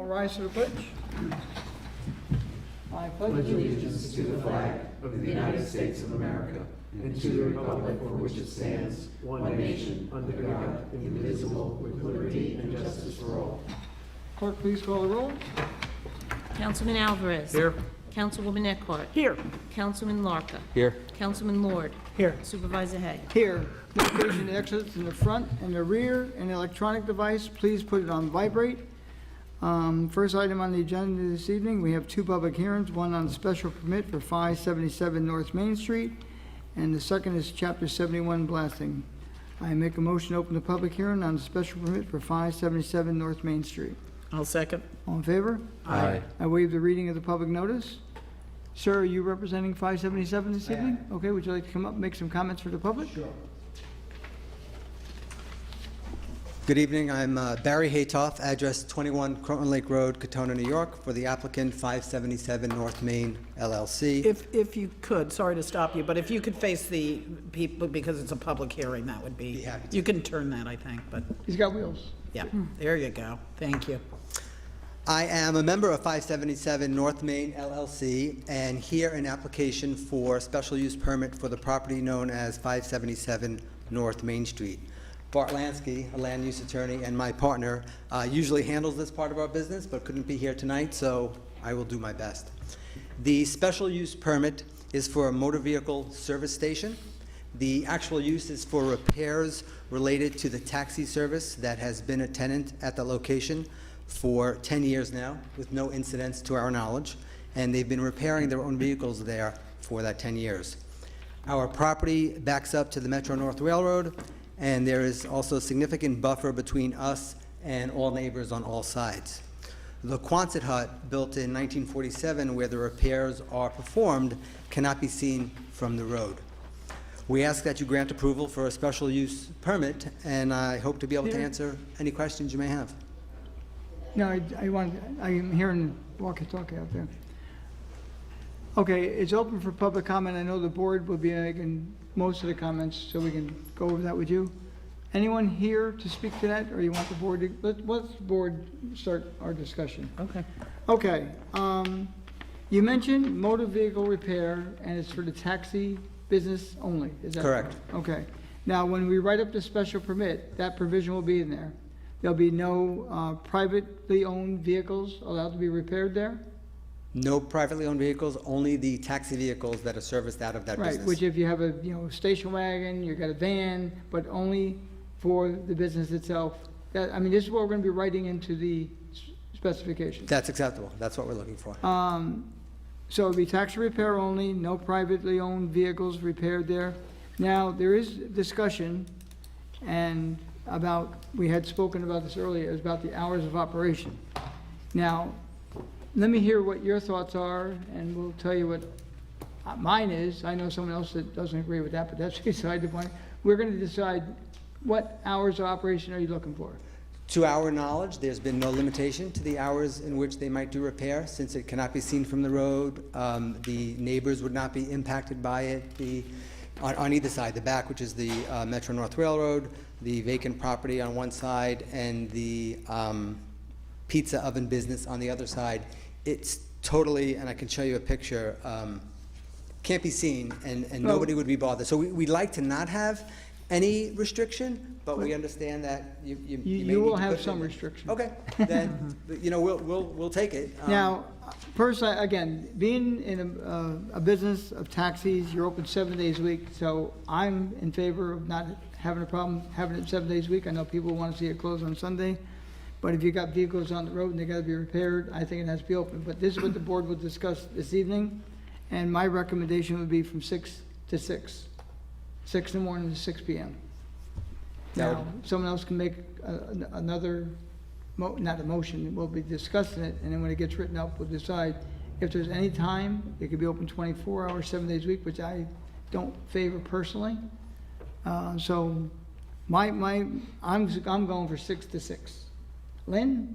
All rise for the pledge. I pledge allegiance to the flag of the United States of America and to the republic for which it stands, one nation, under God, indivisible, with liberty and justice for all. Clerk, please call the roll. Councilman Alvarez. Here. Councilwoman Eckhart. Here. Councilman Larka. Here. Councilman Lord. Here. Supervisor Hay. Here. Notification exits in the front and the rear and electronic device, please put it on vibrate. First item on the agenda this evening, we have two public hearings, one on special permit for 577 North Main Street, and the second is Chapter 71 blasting. I make a motion to open the public hearing on the special permit for 577 North Main Street. I'll second. All in favor? Aye. I waive the reading of the public notice. Sir, are you representing 577 this evening? Okay, would you like to come up and make some comments for the public? Sure. Good evening. I'm Barry Haytoff, address 21 Croton Lake Road, Katona, New York, for the applicant 577 North Main LLC. If you could, sorry to stop you, but if you could face the people, because it's a public hearing, that would be, happy to. you can turn that, I think, but, He's got wheels. yeah, there you go. Thank you. I am a member of 577 North Main LLC, and here an application for special use permit for the property known as 577 North Main Street. Bart Lansky, a land use attorney, and my partner usually handles this part of our business, but couldn't be here tonight, so I will do my best. The special use permit is for a motor vehicle service station. The actual use is for repairs related to the taxi service that has been a tenant at the location for 10 years now, with no incidents to our knowledge, and they've been repairing their own vehicles there for that 10 years. Our property backs up to the Metro North Railroad, and there is also a significant buffer between us and all neighbors on all sides. The Quonset hut, built in 1947, where the repairs are performed, cannot be seen from the road. We ask that you grant approval for a special use permit, and I hope to be able to answer any questions you may have. No, I'm hearing walkie-talkie out there. Okay, it's open for public comment. I know the board will be making most of the comments, so we can go over that with you. Anyone here to speak to that, or you want the board to, let's the board start our discussion. Okay. Okay, you mentioned motor vehicle repair, and it's for the taxi business only, is that Correct. Okay. Now, when we write up the special permit, that provision will be in there. There'll be no privately owned vehicles allowed to be repaired there? No privately owned vehicles, only the taxi vehicles that are serviced out of that Right, business. which if you have a, station wagon, you've got a van, but only for the business itself. That, I mean, this is what we're gonna be writing into the specifications. That's acceptable. That's what we're looking for. So it'll be taxi repair only, no privately owned vehicles repaired there. Now, there is discussion and we had spoken about this earlier, is about the hours of operation. Now, let me hear what your thoughts are, and we'll tell you what mine is. I know someone else that doesn't agree with that, but that's beside the point. We're gonna decide what hours of operation are you looking for? To our knowledge, there's been no limitation to the hours in which they might do repair, since it cannot be seen from the road. The neighbors would not be impacted by it. On either side, the back, which is the Metro North Railroad, the vacant property on one side, and the pizza oven business on the other side. It's totally, and I can show you a picture, can't be seen, and nobody would be bothered. So we'd like to not have any restriction, but we understand that you may You need will to have put some it in. restriction. Okay, then, we'll take it. Now, first, again, being in a business of taxis, you're open 7 days a week, so I'm in favor of not having a problem having it 7 days a week. I know people want to see it closed on Sunday, but if you got vehicles on the road and they gotta be repaired, I think it has to be open. But this is what the board will discuss this evening, and my recommendation would be from 6 to 6. 6 in the morning to 6 p.m. Now, someone else can make another, not a motion, we'll be discussing it, and then when it gets written up, we'll decide. If there's any time, it could be open 24 hours, 7 days a week, which I don't favor personally. So I'm going for 6 to 6. Lynn?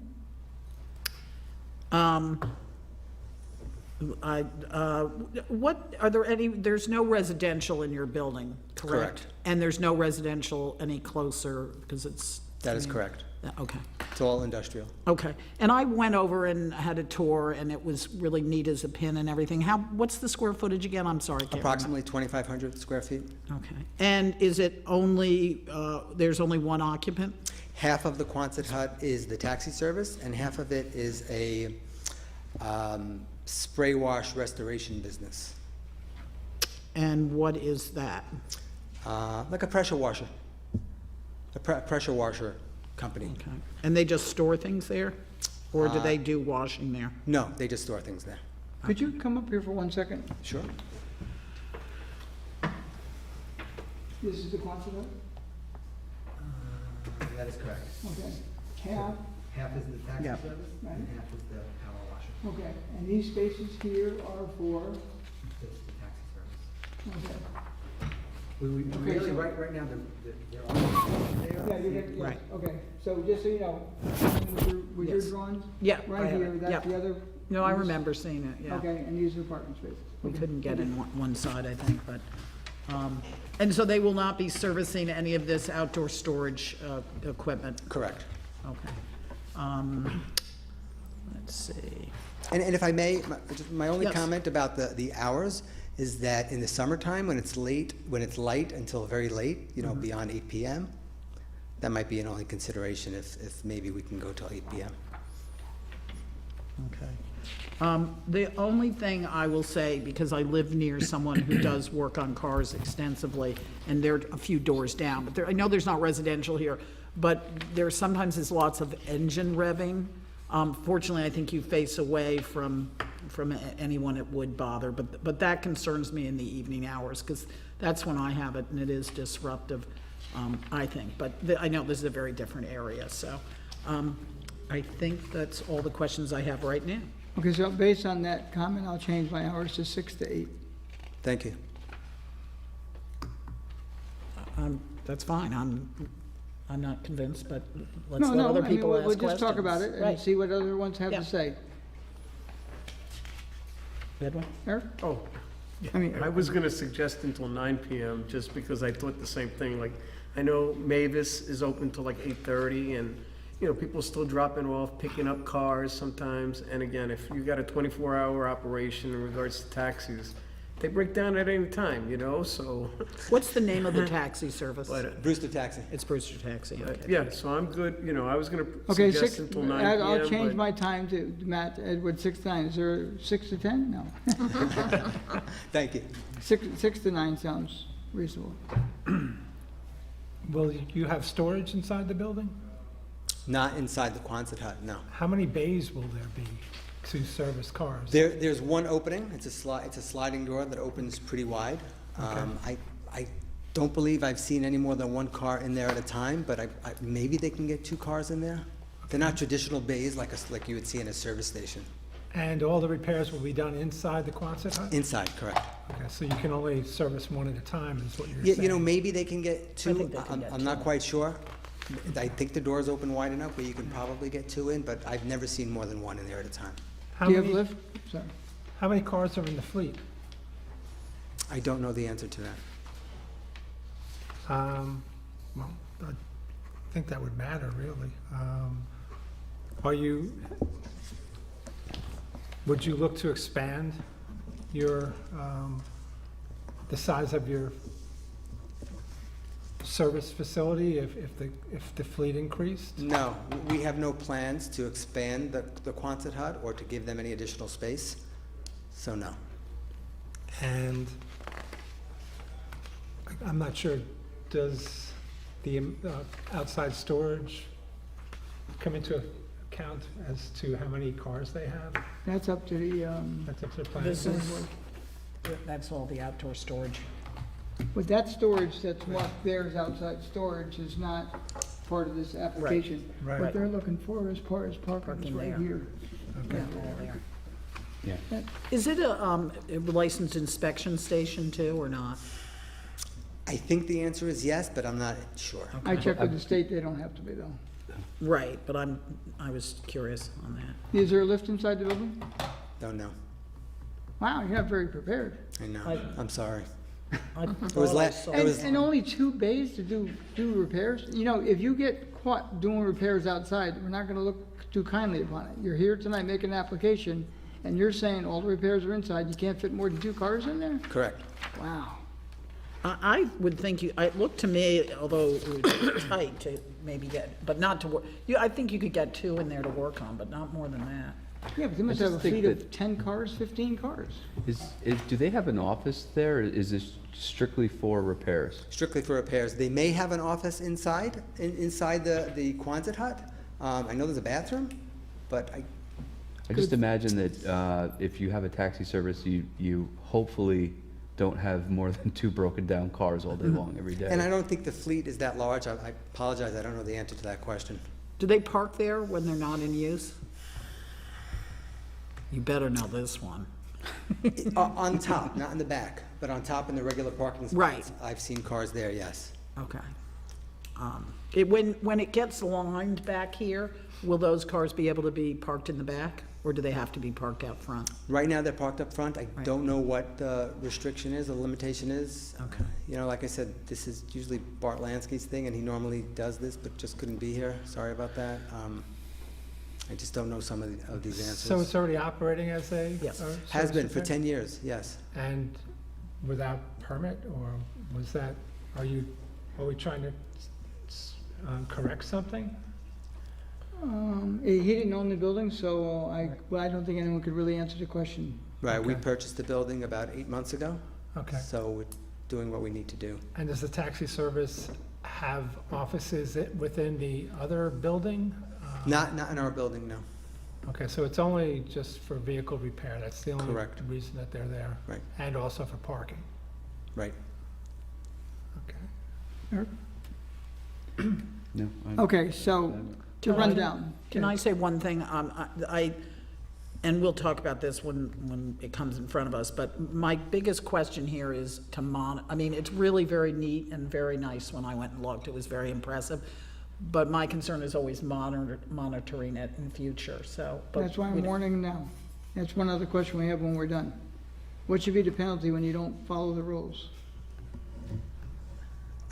What, are there any, there's no residential in your building, correct? Correct. And there's no residential any closer, because it's... That is correct. Okay. It's all industrial. Okay, and I went over and had a tour, and it was really neat as a pin and everything. What's the square footage again? I'm sorry, I can't remember. Approximately 2,500 square feet. Okay, and is it only, there's only one occupant? Half of the Quonset hut is the taxi service, and half of it is a spray wash restoration business, And what is that? like a pressure washer, pressure washer company. Okay, and they just store things there? Or do Uh, they do washing there? No, they just store things there. Could you come up here for 1 second? Sure. This is the Quonset hut? That is correct. Okay. Half, Half is the taxi Yeah. service, Right. and half is the power washer. okay. And these spaces here are for, This is the taxi service. okay. We Okay, really, so- right now, they're all there. Yeah, you're gonna, yes, Right. okay. So just so you know, with your Yes. drawings, Yeah. I right have here, it. that's Yep. the other. No, I these- remember seeing it, yeah. Okay, and these are parking spaces. We Okay. couldn't get in one side, I think, but, and so they will not be servicing any of this outdoor storage equipment? Correct. Okay. Let's see. And if I may, my only Yes. comment about the hours is that in the summertime, when it's light until very late, beyond 8 PM, that might be an only consideration if maybe we can go till 8 PM. Okay. The only thing I will say, because I live near someone who does work on cars extensively, and they're a few doors down, but I know there's not residential here, but there sometimes is lots of engine revving. Fortunately, I think you face away from anyone it would bother, but that concerns me in the evening hours, because that's when I have it, and it is disruptive, I think. But I know this is a very different area, so I think that's all the questions I have right now. Okay, so based on that comment, I'll change my hours to 6 to 8. Thank you. That's fine, I'm not convinced, but let's No, let no, other I mean, people ask we'll questions. just talk about it and Right. see what other ones have Yeah. to say. Edwin? Eric? Oh, I mean, I was gonna suggest until 9 PM, just because I thought the same thing, like, I know Mavis is open till like 8:30, and, people still dropping off, picking up cars sometimes, and again, if you got a 24-hour operation in regards to taxis, they break down at any time, so, What's the name of the taxi service? but, Brewster Taxi. It's Brewster Taxi, okay. yeah, so I'm good, I was gonna okay, suggest 6, until 9 PM. I'll change but- my time to Matt, Edward, 6 to 9. Is there 6 to 10? No. Thank you. 6 to 9 sounds reasonable. Will you have storage inside the building? Not inside the Quonset hut, no. How many bays will there be to service cars? There's one opening. It's a sliding door that opens pretty wide. I don't believe I've seen any more than one car in there at a time, but maybe they can get 2 cars in there. They're not traditional bays like you would see in a service station. And all the repairs will be done inside the Quonset hut? Inside, correct. Okay, so you can only service one at a time, is what you're Yeah, saying? maybe they can get 2. think they can get I'm not quite sure. I think the doors open wide enough where you can probably get 2 in, but I've never seen more than 1 in there at a time. How Do you have many- lift? Sorry. How many cars are in the fleet? I don't know the answer to that. Well, I think that would matter, really. Would you look to expand the size of your service facility if the fleet increased? No, we have no plans to expand the Quonset hut or to give them any additional space, so no. And I'm not sure, does the outside storage come into account as to how many cars they have? That's up to the, That's up to the planning This board. is, that's all the outdoor storage. but that storage that's marked there as outside storage is not part of this application. Right. What they're looking for is parking is Parking right there. here. Okay. Yeah, all there. Yeah. Is it a licensed inspection station too, or not? I think the answer is yes, but I'm not sure. I checked with the state, they don't have to be though. Right, but I was curious on that. Is there a lift inside the building? Don't know. Wow, you're not very prepared. I know. I'm sorry. I was thought I last- saw it was- And only 2 bays to do repairs? You know, if you get caught doing repairs outside, we're not gonna look too kindly upon it. You're here tonight making an application, and you're saying all the repairs are inside, you can't fit more than 2 cars in there? Correct. Wow. I would think you, it looked to me, although it would be tight to maybe get, but not to work, I think you could get 2 in there to work on, but not more than that. Yeah, but they must I have a just think fleet of that- 10 cars, 15 cars. Do they have an office there, or is this strictly for repairs? Strictly for repairs. They may have an office inside the Quonset hut. I know there's a bathroom, but I just imagine that if you have a taxi service, you hopefully don't have more than 2 broken down cars all day long every day. and I don't think the fleet is that large. I apologize, I don't know the answer to that question. Do they park there when they're not in use? You better know this one. On top, not in the back, but on top in the regular parking spots. Right. I've seen cars there, yes. Okay. When it gets lined back here, will those cars be able to be parked in the back, or do they have to be parked out front? Right now, they're parked up front. I Right. don't know what the restriction is, or limitation is. Okay. You know, like I said, this is usually Bart Lansky's thing, and he normally does this, but just couldn't be here. Sorry about that. I just don't know some of these answers. So it's already operating as a? Yes. Has service been for repair? 10 years, yes. And without permit, or was that, are we trying to correct something? He didn't own the building, so I don't think anyone could really answer the question. Right, we Okay. purchased the building about 8 months ago, Okay. so we're doing what we need to do. And does the taxi service have offices within the other building? Not in our building, no. Okay, so it's only just for vehicle repair, that's the only Correct. reason that they're there? Right. And also for parking? Right. Okay. No, I- Okay, so, to run down. Can I say one thing? And we'll talk about this when it comes in front of us, but my biggest question here is I mean, it's really very neat and very nice when I went and looked. It was very impressive. But my concern is always monitoring it in future, so. but That's why we I'm don't- warning now. That's one other question we have when we're done. What should be the penalty when you don't follow the rules?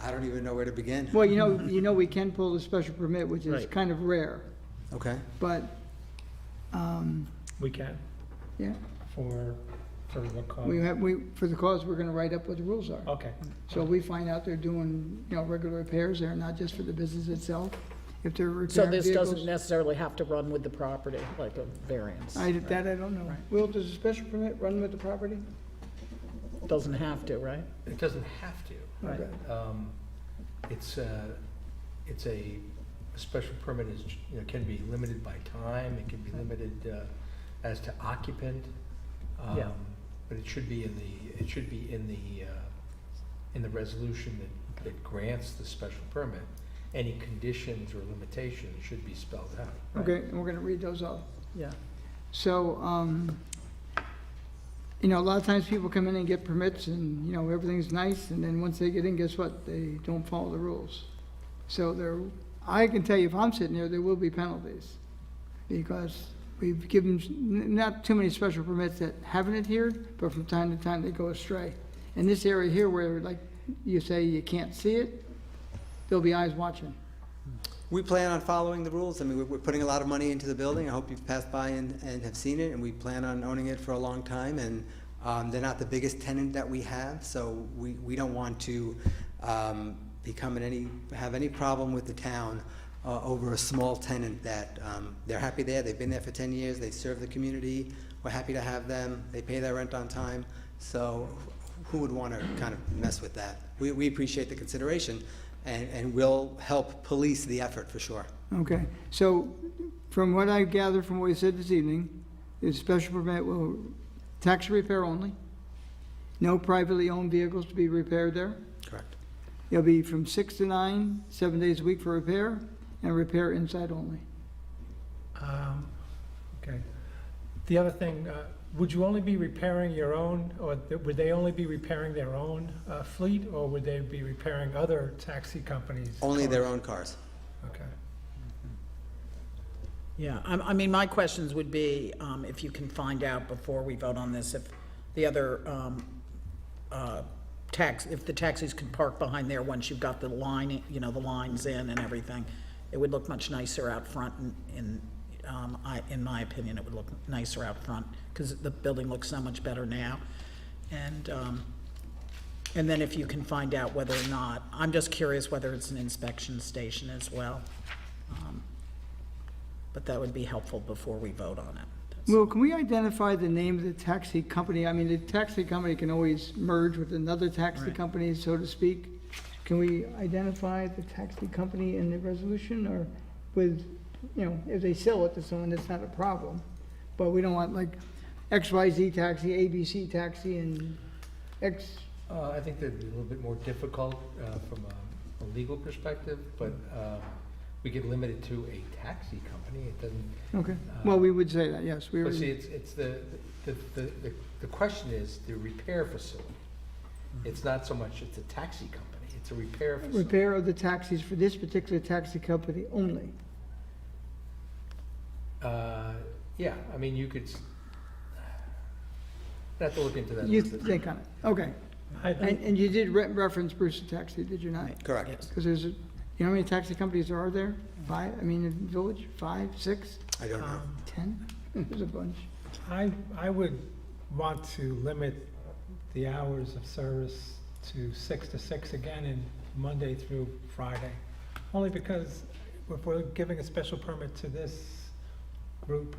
I don't even know where to begin. Well, you know we can pull the special permit, which is Right. kind of rare, Okay. but, We can, yeah, for what cause? for the cause, we're gonna write up what the rules are. Okay, So if we find out they're doing, regular repairs there, not just for the business itself, if they're So repairing this doesn't vehicles. necessarily have to run with the property, like a variance? I don't know. Will, does a special permit run with the property? Doesn't have to, right? It doesn't have to. Okay. It's a special permit is, can be limited by time, it can be limited as to occupant. Yeah. But it should be in the resolution that grants the special permit. Any conditions or limitations should be spelled out. Okay, and we're gonna read those off. Yeah. So, a lot of times people come in and get permits and, everything's nice, and then once they get in, guess what? They don't follow the rules. So I can tell you, if I'm sitting there will be penalties. Because we've given not too many special permits that haven't adhered, but from time to time they go astray. In this area here where, like you say, you can't see it, there'll be eyes watching. We plan on following the rules. I mean, we're putting a lot of money into the building. I hope you've passed by and have seen it, and we plan on owning it for a long time. And they're not the biggest tenant that we have, so we don't want to have any problem with the town over a small tenant that they're happy there. They've been there for 10 years. They serve the community. We're happy to have them. They pay their rent on time. So who would want to kind of mess with that? We appreciate the consideration. And we'll help police the effort for sure. Okay, so from what I gathered from what you said this evening, the special permit will tax repair only. No privately owned vehicles to be repaired there. Correct. It'll be from 6 to 9, 7 days a week for repair, and repair inside only. okay. The other thing, would you only be repairing your own, or would they only be repairing their own fleet, or would they be repairing other taxi companies? Only their own cars. Okay. Yeah, I mean, my questions would be, if you can find out before we vote on this, if the other if the taxis could park behind there once you've got the line, you know, the lines in and everything, it would look much nicer out front, and in my opinion, it would look nicer out front, because the building looks so much better now. And then if you can find out whether or not, I'm just curious whether it's an inspection station as well. But that would be helpful before we vote on it. Will, can we identify the name of the taxi company? I mean, the taxi company can always merge with another taxi Right. company, so to speak. Can we identify the taxi company in the resolution, or with, you know, if they sell it to someone, that's not a problem. But we don't want like XYZ taxi, ABC taxi, and X, I think that'd be a little bit more difficult from a legal perspective, but we could limit it to a taxi company. It doesn't. okay. Well, we would say that, yes. We But see, already, it's the question is the repair facility. It's not so much it's a taxi company, it's a repair facility. repair of the taxis for this particular taxi company only. Yeah, I mean, you could, I'd have to look into that. a You little bit. think on it, okay. I think, And you did reference Brewster Taxi, did you not? Correct. Yes. Because there's, you know how many taxi companies there are there? 5, I mean, in the village, 5, 6, I don't know. 10? There's a bunch. I would want to limit the hours of service to 6 to 6 again, and Monday through Friday. Only because if we're giving a special permit to this group,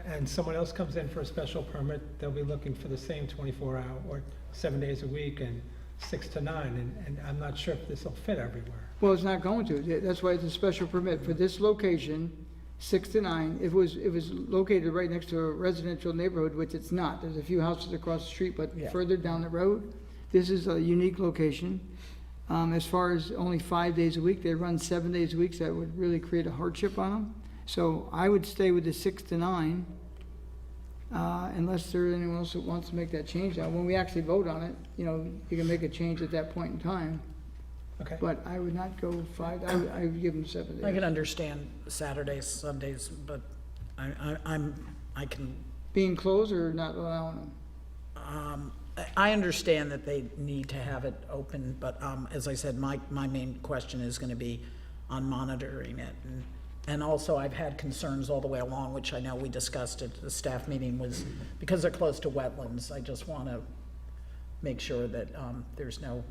and someone else comes in for a special permit, they'll be looking for the same 24-hour or 7 days a week and 6 to 9, and I'm not sure if this will fit everywhere. Well, it's not going to. That's why it's a special permit for this location, 6 to 9. If it was located right next to a residential neighborhood, which it's not. There's a few houses across the street, but Yeah. further down the road, this is a unique location. As far as only 5 days a week, they run 7 days a week, so that would really create a hardship on them. So I would stay with the 6 to 9, unless there's anyone else that wants to make that change. Now, when we actually vote on it, you know, you can make a change at that point in time. Okay? But I would not go 5, I would give them 7 days. I can understand Saturdays, Sundays, but I can, Being closed or not allowing them? I understand that they need to have it open, but, as I said, my main question is gonna be on monitoring it. And also, I've had concerns all the way along, which I know we discussed at the staff meeting, was because they're close to wetlands, I just wanna make sure that, there's no,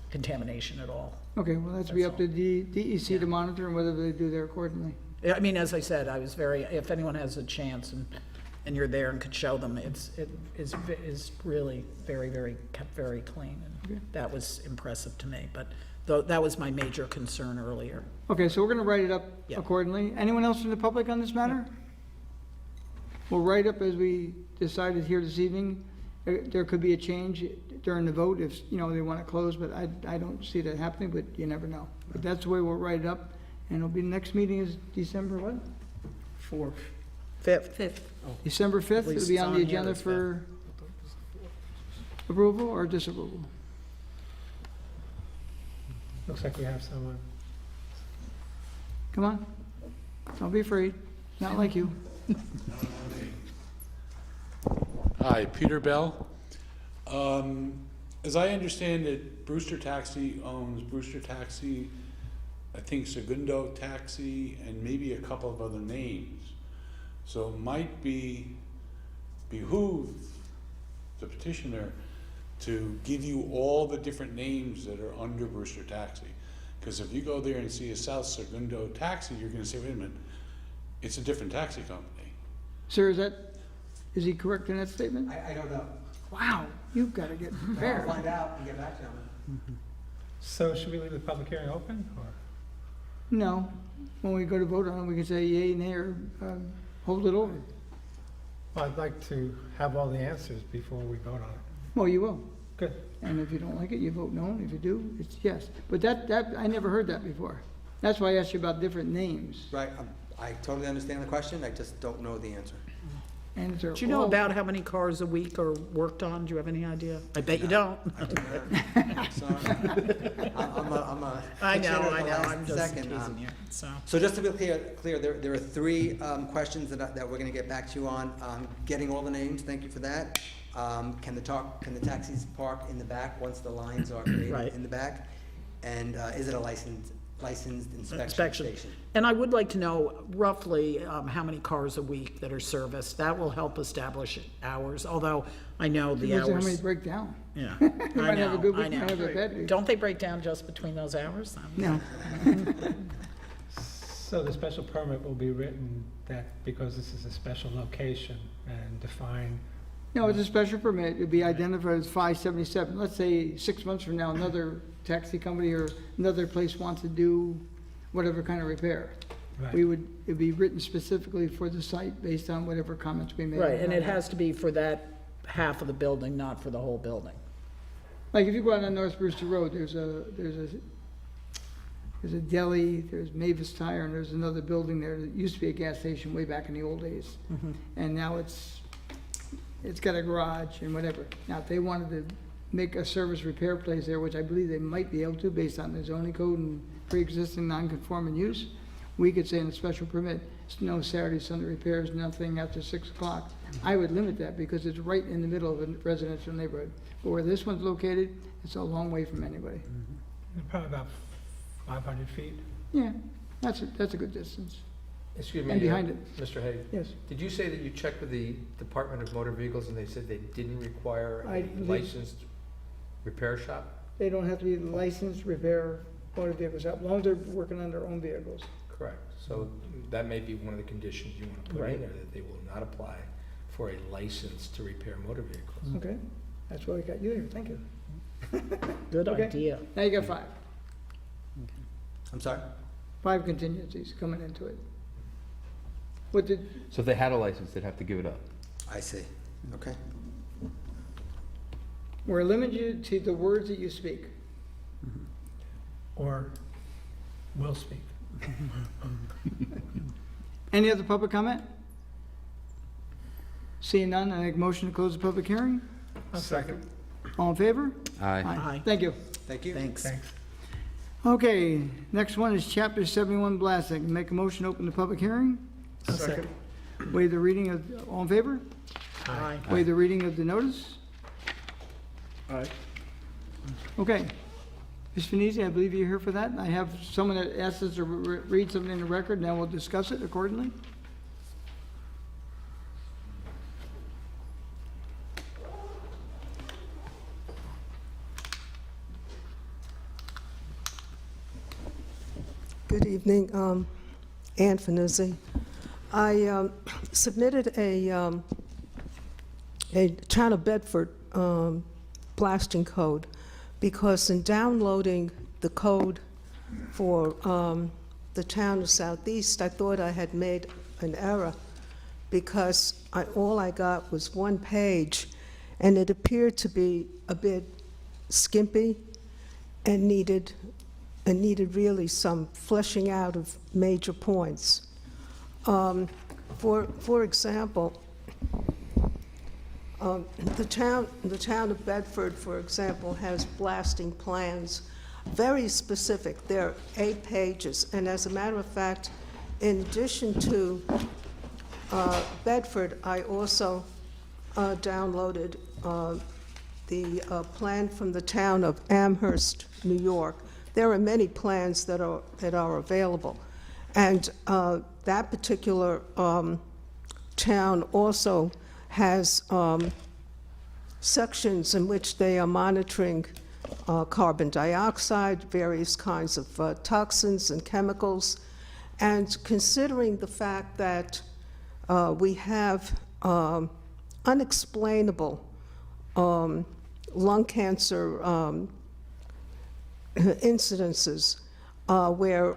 contamination at all. Okay, well, that's be up to the DEC to monitor and whether they do there accordingly. I mean, as I said, I was very, if anyone has a chance and you're there and could show them, it is really very, kept very clean. And that was impressive to me, but that was my major concern earlier. Okay, so we're gonna write it up Yeah. accordingly. Anyone else from the public on this matter? We'll write up as we decided here this evening. There could be a change during the vote if, you know, they want to close, but I don't see that happening, but you never know. But that's the way we'll write it up, and it'll be, the next meeting is December what? 4th. 5th. 5th. December 5th? It'll least be it's on on the here agenda as for approval or disapproval? Looks like we have someone. Come on, don't be afraid, not like you. Hi, Peter Bell. As I understand it, Brewster Taxi owns Brewster Taxi, I think Segundo Taxi, and maybe a couple of other names. So it might behoove the petitioner to give you all the different names that are under Brewster Taxi. Because if you go there and see a South Segundo Taxi, you're gonna say, wait a minute, it's a different taxi company. Sir, is he correct in that statement? I don't know. Wow, you've got to get I'll prepared. find out and get back to him. So should we leave the public hearing open, or? No, when we go to vote on it, we can say yea, nay, or hold it over. Well, I'd like to have all the answers before we vote on it. Well, you will. Good. And if you don't like it, you vote no, and if you do, it's yes. But that, I never heard that before. That's why I asked you about different names. Right, I totally understand the question, I just don't know the answer. And they're Do you know all- about how many cars a week are worked on? Do you have any idea? I bet you don't. Sorry. I'm a I fixator know, at the last I'm just second. teasing you, so. So just to be clear, there are 3 questions that we're gonna get back to you on. Getting all the names, thank you for that. Can the taxis park in the back once the lines are created Right. in the back? And is it a licensed inspection Inspection. station? And I would like to know roughly how many cars a week that are serviced. That will help establish hours, although I know the Depends on how many hours. break down. Yeah, You I might have a good know, I week, you might have a bad know. week. Don't they break down just between those hours? No, So the special permit will be written that because this is a special location and define, no, it's a special permit, it'd be identified as 577. Let's say 6 months from now, another taxi company or another place wants to do whatever kind of repair. right, It'd be written specifically for the site based on whatever comments we made. Right, and it has to be for that half of the building, not for the whole building. Like if you go out on North Brewster Road, there's a deli, there's Mavis Tire, and there's another building there that used to be a gas station way back in the old days. And now it's got a garage and whatever. Now, if they wanted to make a service repair place there, which I believe they might be able to based on the zoning code and pre-existing non-conforming use, we could say in a special permit, no Saturday, Sunday repairs, nothing after 6 o'clock. I would limit that because it's right in the middle of a residential neighborhood. But where this one's located, it's a long way from anybody. probably about 500 feet. Yeah, that's a good distance. Excuse me. And behind Mr. Hay, Yes. did you say that you checked with the Department of Motor Vehicles and they said they didn't require I a believe- licensed repair shop? They don't have to be licensed to repair motor vehicles, as long as they're working on their own vehicles. Correct. So that may be one of the conditions you want to put in Right. there, that they will not apply for a license to repair motor vehicles. Okay, that's why I got you here, thank you. Good Okay. idea. Now you got 5. I'm sorry? 5 contingencies coming into it. What did, So if they had a license, they'd have to give it up. I see. Okay. we're limited to the words that you speak. Or will speak. Any other public comment? Seeing none, I make a motion to close the public hearing. Second. All in favor? Aye. Aye. Thank you. Thank you. Thanks. Thanks. Okay, next one is Chapter 71 blasting. Make a motion to open the public hearing. Second. Waive the reading of, all in favor? Aye. Waive the reading of the notice. Aye. Okay. Ms. Finizzi, I believe you're here for that. I have someone that asked us to read something in the record, now we'll discuss it accordingly. Good evening, Ann Finizzi. I submitted a Town of Bedford blasting code because in downloading the code for the town of Southeast, I thought I had made an error because all I got was 1 page, and it appeared to be a bit skimpy and needed really some fleshing out of major points. For example, the town of Bedford, for example, has blasting plans, very specific. They're 8 pages, and as a matter of fact, in addition to Bedford, I also downloaded the plan from the town of Amherst, New York. There are many plans that are available, and that particular town also has sections in which they are monitoring carbon dioxide, various kinds of toxins and chemicals, and considering the fact that we have unexplainable lung cancer incidences where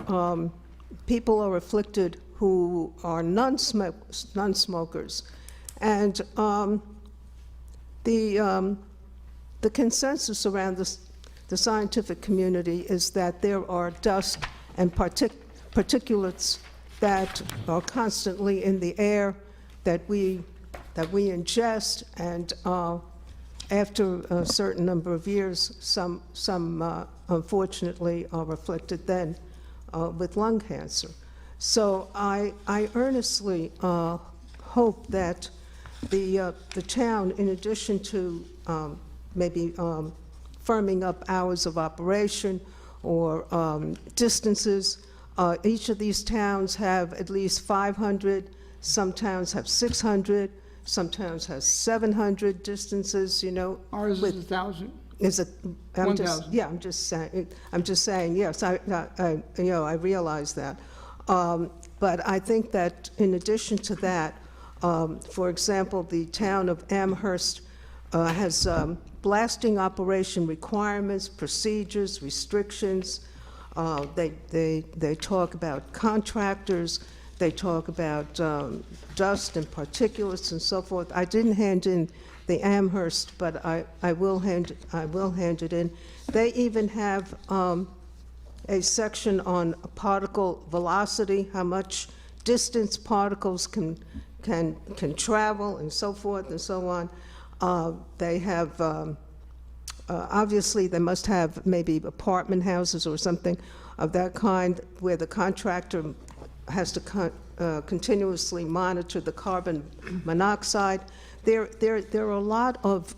people are afflicted who are non-smokers. And the consensus around the scientific community is that there are dust and particulates that are constantly in the air that we ingest, and after a certain number of years, some unfortunately are afflicted then with lung cancer. So I earnestly hope that the town, in addition to maybe firming up hours of operation or distances, each of these towns have at least 500, some towns have 600, some towns have 700 distances, you know. Ours with- is 1,000. Is it? 1,000. Yeah, I'm just saying, yes, you know, I realize that. But I think that in addition to that, for example, the town of Amherst has blasting operation requirements, procedures, restrictions. They talk about contractors, they talk about dust and particulates and so forth. I didn't hand in the Amherst, but I will hand it in. They even have a section on particle velocity, how much distance particles can travel, and so forth and so on. They have, obviously, they must have maybe apartment houses or something of that kind, where the contractor has to continuously monitor the carbon monoxide. There are a lot of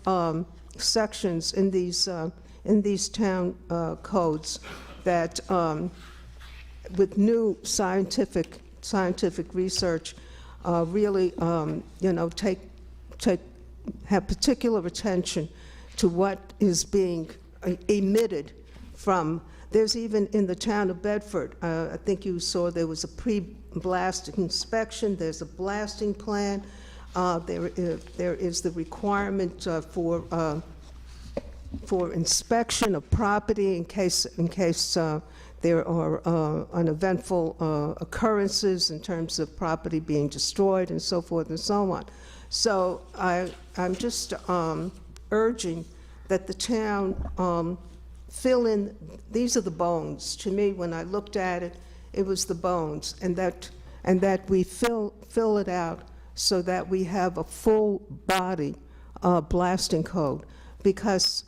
sections in these town codes that, with new scientific research, really, you know, have particular attention to what is being emitted from. There's even in the town of Bedford, I think you saw there was a pre-blast inspection. There's a blasting plan. There is the requirement for inspection of property in case there are uneventful occurrences in terms of property being destroyed and so forth and so on. So I'm just urging that the town fill in, these are the bones. To me, when I looked at it, it was the bones, and that we fill it out so that we have a full body blasting code. Because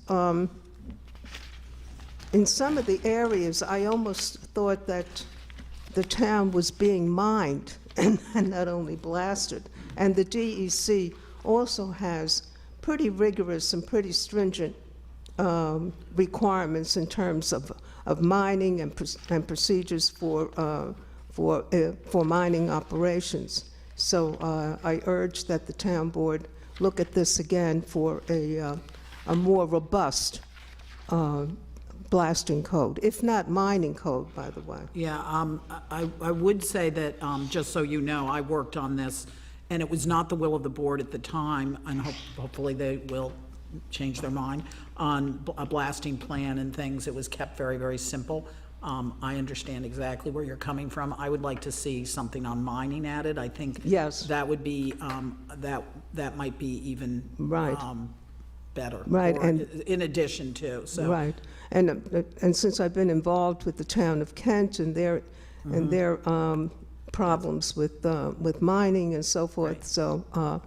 in some of the areas, I almost thought that the town was being mined and not only blasted. And the DEC also has pretty rigorous and pretty stringent requirements in terms of mining and procedures for mining operations. So I urge that the town board look at this again for a more robust blasting code, if not mining code, by the way. Yeah, I would say that, just so you know, I worked on this, and it was not the will of the board at the time, and hopefully they will change their mind, on a blasting plan and things. It was kept very, very simple. I understand exactly where you're coming from. I would like to see something on mining added. I think Yes. that would be, that might be even Right. better. Right, or and- in addition to, so. Right, and since I've been involved with the town of Kent and their problems with mining and so forth, Right. so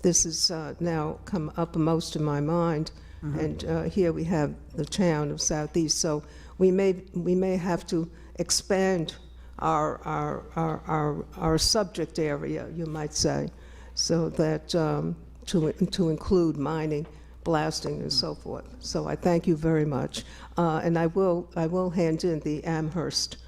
this has now come uppermost in my mind. And here we have the town of Southeast, so we may have to expand our subject area, you might say, so that to include mining, blasting, and so forth. So I thank you very much, and I will hand in the Amherst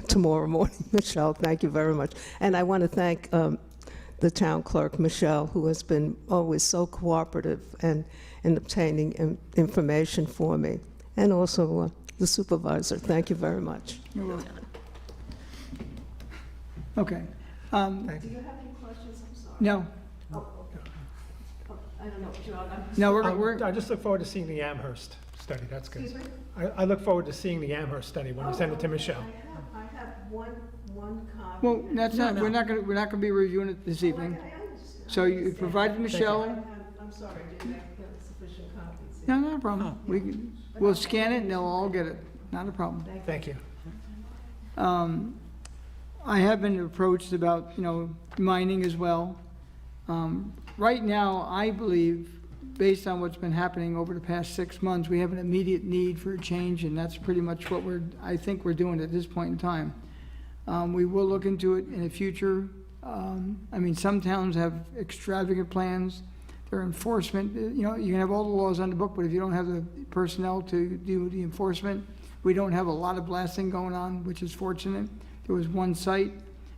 tomorrow morning. Michelle, thank you very much, and I want to thank the town clerk, Michelle, who has been always so cooperative and in obtaining information for me, and also the supervisor. Thank you very much. You're welcome. Okay. Do you have any questions? I'm sorry. No, I don't know, John. no, we're, I just look forward to seeing the Amherst study, that's good. I look forward to seeing the Amherst study when you send it to Michelle. I have one copy. well, that's not, we're not gonna be reviewing it this evening. So you provided Michelle, I'm sorry, didn't have sufficient copies. no, not a problem. We'll scan it and they'll all get it, not a problem. Thank you. I have been approached about, mining as well. Right now, I believe, based on what's been happening over the past 6 months, we have an immediate need for a change, and that's pretty much what I think we're doing at this point in time. We will look into it in a future I mean, some towns have extravagant plans, their enforcement, you know, you can have all the laws on the book, but if you don't have the personnel to do the enforcement, we don't have a lot of blasting going on, which is fortunate. There was one site,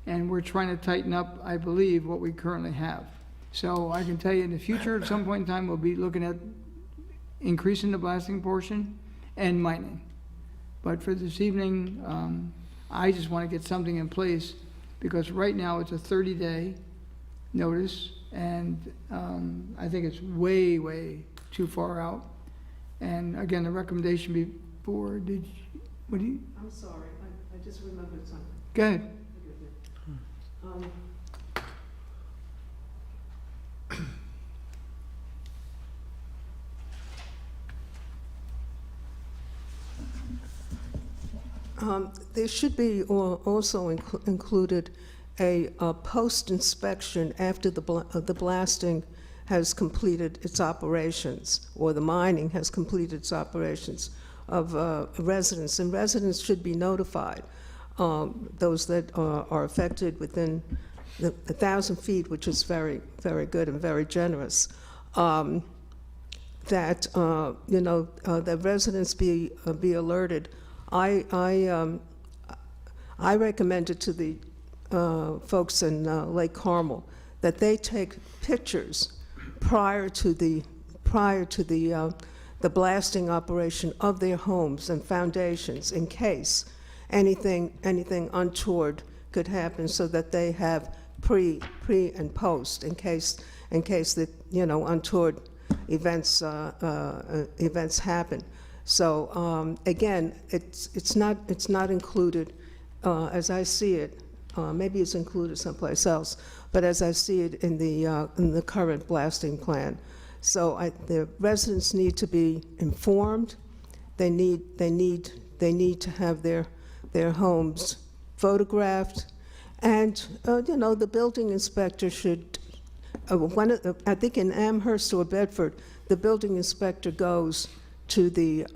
and we're trying to tighten up, I believe, what we currently have. So I can tell you in the future, at some point in time, we'll be looking at increasing the blasting portion and mining. But for this evening, I just want to get something in place, because right now it's a 30-day notice, and I think it's way, way too far out. And again, the recommendation before, what do you, I'm sorry, I just remembered something. go ahead. There should be also included a post-inspection after the blasting has completed its operations, or the mining has completed its operations, of residents. And residents should be notified, those that are affected within the 1,000 feet, which is very, very good and very generous, that, you know, that residents be alerted. I recommended to the folks in Lake Carmel that they take pictures prior to the blasting operation of their homes and foundations, in case anything untoward could happen, so that they have pre and post, in case that, you know, untoward events happen. So again, it's not included, as I see it. Maybe it's included someplace else, but as I see it in the current blasting plan. So the residents need to be informed. They need to have their homes photographed, and you know, the building inspector should. I think in Amherst or Bedford, the building inspector goes to the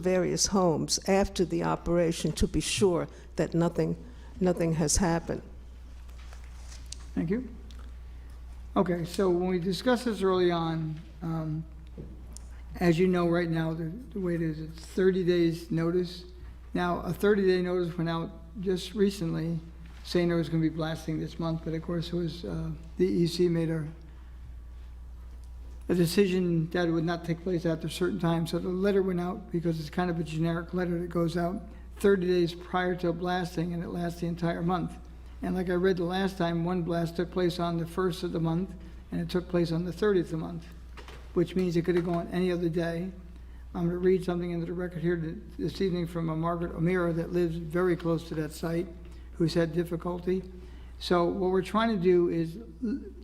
various homes after the operation to be sure that nothing has happened. Thank you. Okay, so when we discussed this early on, as you know, right now, the way it is, it's 30 days notice. Now, a 30-day notice went out just recently saying there was going to be blasting this month, but of course it was, the EC made a decision that it would not take place after a certain time. So the letter went out, because it's kind of a generic letter that goes out 30 days prior to blasting, and it lasts the entire month. And like I read the last time, one blast took place on the 1st of the month, and it took place on the 30th of the month, which means it could have gone any other day. I'm going to read something into the record here this evening from a Margaret O'Meara that lives very close to that site, who's had difficulty. So what we're trying to do is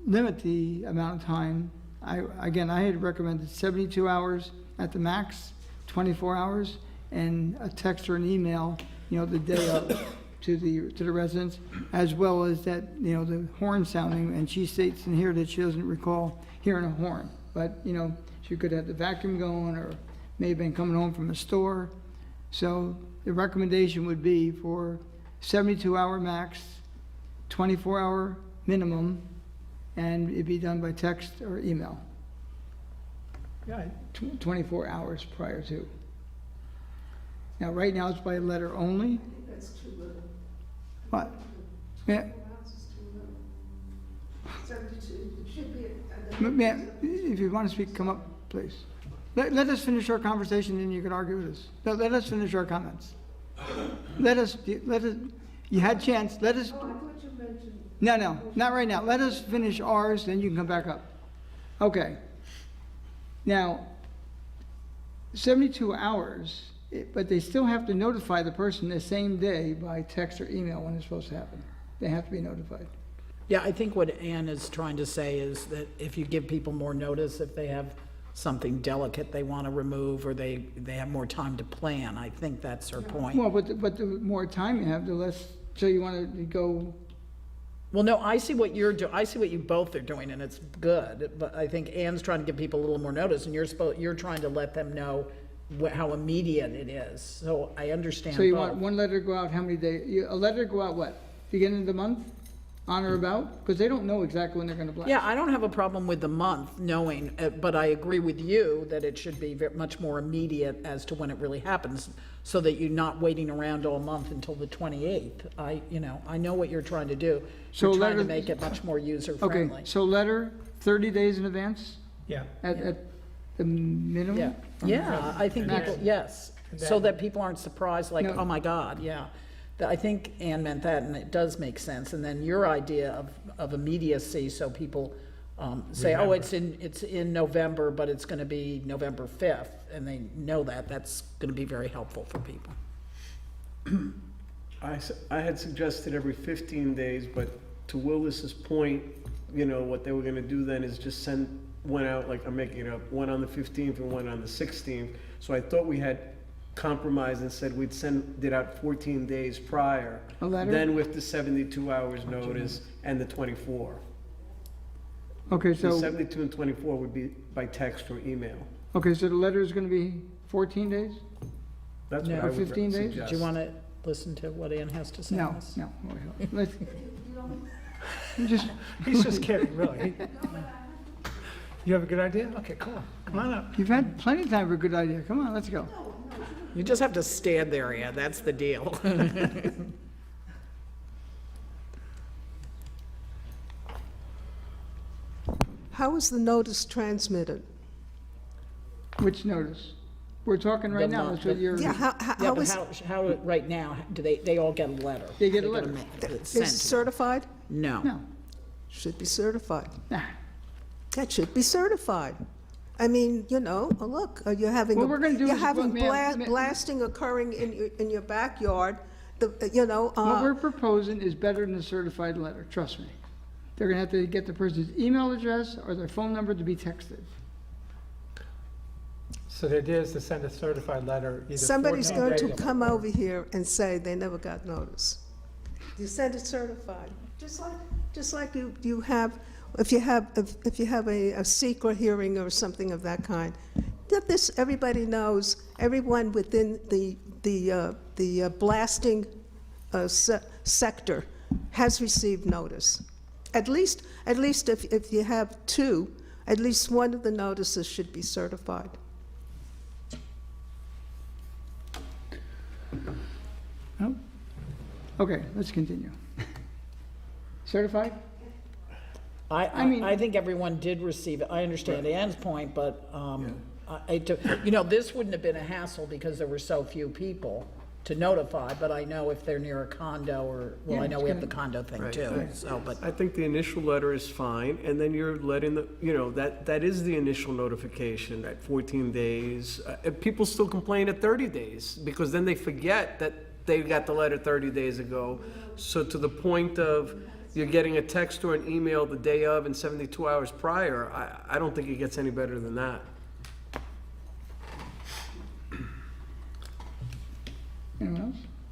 limit the amount of time. I had recommended 72 hours at the max, 24 hours, and a text or an email, you know, the day of to the residents, as well as that, you know, the horn sounding. And she states in here that she doesn't recall hearing a horn, but, you know, she could have the vacuum going, or may have been coming home from a store. So the recommendation would be for 72-hour max, 24-hour minimum, and it'd be done by text or email. Yeah, 24 hours prior to. Now, right now, it's by letter only. That's too little. What? Yeah, 72, it should be. ma'am, if you want to speak, come up, please. Let us finish our conversation, and you can argue with us. Let us finish our comments. Let us, you had chance, let us. Oh, I thought you mentioned. No, not right now. Let us finish ours, then you can come back up. Okay. Now, 72 hours, but they still have to notify the person the same day by text or email when it's supposed to happen. They have to be notified. Yeah, I think what Ann is trying to say is that if you give people more notice, if they have something delicate they want to remove, or they have more time to plan, I think that's her point. Well, but the more time you have, the less, so you want to go. Well, no, I see what you're doing. I see what you both are doing, and it's good. But I think Ann's trying to give people a little more notice, and you're trying to let them know how immediate it is. So I understand. So you both. want one letter to go out how many days? A letter to go out what? Beginning of the month? on or about? Because they don't know exactly when they're gonna blast. Yeah, I don't have a problem with the month knowing, but I agree with you that it should be much more immediate as to when it really happens, so that you're not waiting around all month until the 28th. I know what you're trying to do. So You're trying to letter- make it much more Okay, user-friendly. so letter 30 days in advance Yeah. at the minimum? Yeah, yeah, I think And people, that- yes, and so that- that people aren't surprised, like, No. oh my God, yeah. I think Ann meant that, and it does make sense, and then your idea of immediacy, so people say, oh, Remember. it's in November, but it's gonna be November 5th, and they know that, that's gonna be very helpful for people. I had suggested every 15 days, but to Willis's point, what they were gonna do then is just send one out, like I'm making it up, one on the 15th and one on the 16th. So I thought we had compromised and said we'd send it out 14 days prior. A letter? Then with the 72 hours notice and the 24. Okay, So so, 72 and 24 would be by text or email. okay, so the letter is gonna be 14 days? That's No. what I would 15 days? suggest. Do you wanna listen to what Ann has to say on No, this? no. Let's, just, He's just kidding, really. You have a good idea? Okay, cool. Come on up. you've had plenty of time for a good idea. Come on, let's go. You just have to stand there, Ann, that's the deal. How is the notice transmitted? Which notice? We're talking right now, that's what you're, Yeah, how Yeah, but is, how, right now, do they all get a letter? They get a letter. It's is it sent to them. certified? No. no. Should be certified. Nah. That should be certified. I mean, look, you're having, What we're gonna do you're is- having ma'am, blasting occurring in your backyard, What we're proposing is better than a certified letter, trust me. They're gonna have to get the person's email address or their phone number to be texted. So the idea is to send a certified letter either 14 somebody's going to days- come over here and say they never got notice. You send it certified, just like you have, if you have a secret hearing or something of that kind. That this, everybody knows, everyone within the blasting sector has received notice. At least if you have two, at least one of the notices should be certified. Oh. Okay, let's continue. Certified? I mean- I think everyone did receive it. I understand Ann's point, but, this wouldn't have been a hassle because there were so few people to notify, but I know if they're near a condo or, well, I Yeah, know it's we have the gonna- condo thing Right, too, right. so, but. I think the initial letter is fine, and then you're letting that is the initial notification at 14 days. People still complain at 30 days, because then they forget that they got the letter 30 days ago. So to the point of you're getting a text or an email the day of and 72 hours prior, I don't think it gets any better than that. Anyone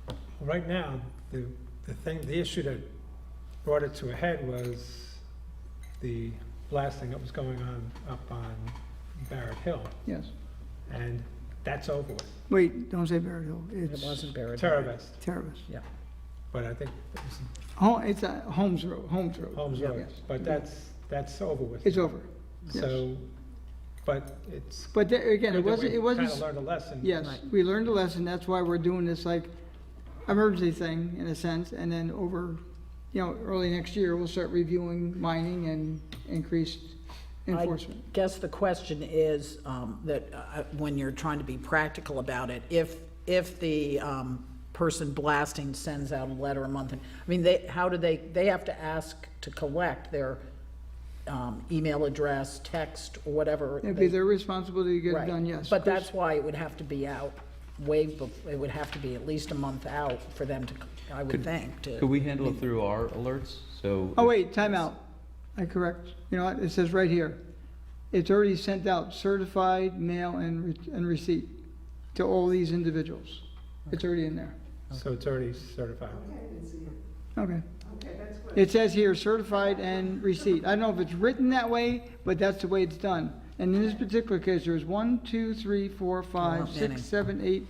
else? Right now, the issue that brought it to a head was the blasting that was going on up on Barrett Hill, Yes. and that's over with. Wait, don't say Barrett Hill. It It's wasn't buried. Terravest, Terrace. Yeah. but I think it was It's Holmes Road, Holmes Road. Holmes Yeah, Road, yes. but that's over with. It's over. Yes. So, but it's. But there, again, it wasn't, Kind of learned a lesson. yes, we learned a lesson, that's why we're doing this like emergency thing in a sense, and then over, early next year, we'll start reviewing mining and increased enforcement. I guess the question is, that, when you're trying to be practical about it, if the, person blasting sends out a letter a month, they have to ask to collect their, email address, text, or whatever. It'd be their responsibility to get it Right. done, yes. But Chris? that's why it would have to be out it would have to be at least a month out for them to, I would think, to. Could we handle it through our alerts? So. Oh, wait, time out. I correct. You know what, it says right here. It's already sent out, certified mail and receipt to all these individuals. It's already in there. So it's already certified. Okay. It says here, certified and receipt. I don't know if it's written that way, but that's the way it's done. And in this particular case, there's 1, 2, 3, 4, 5, not many. 6, 7, 8,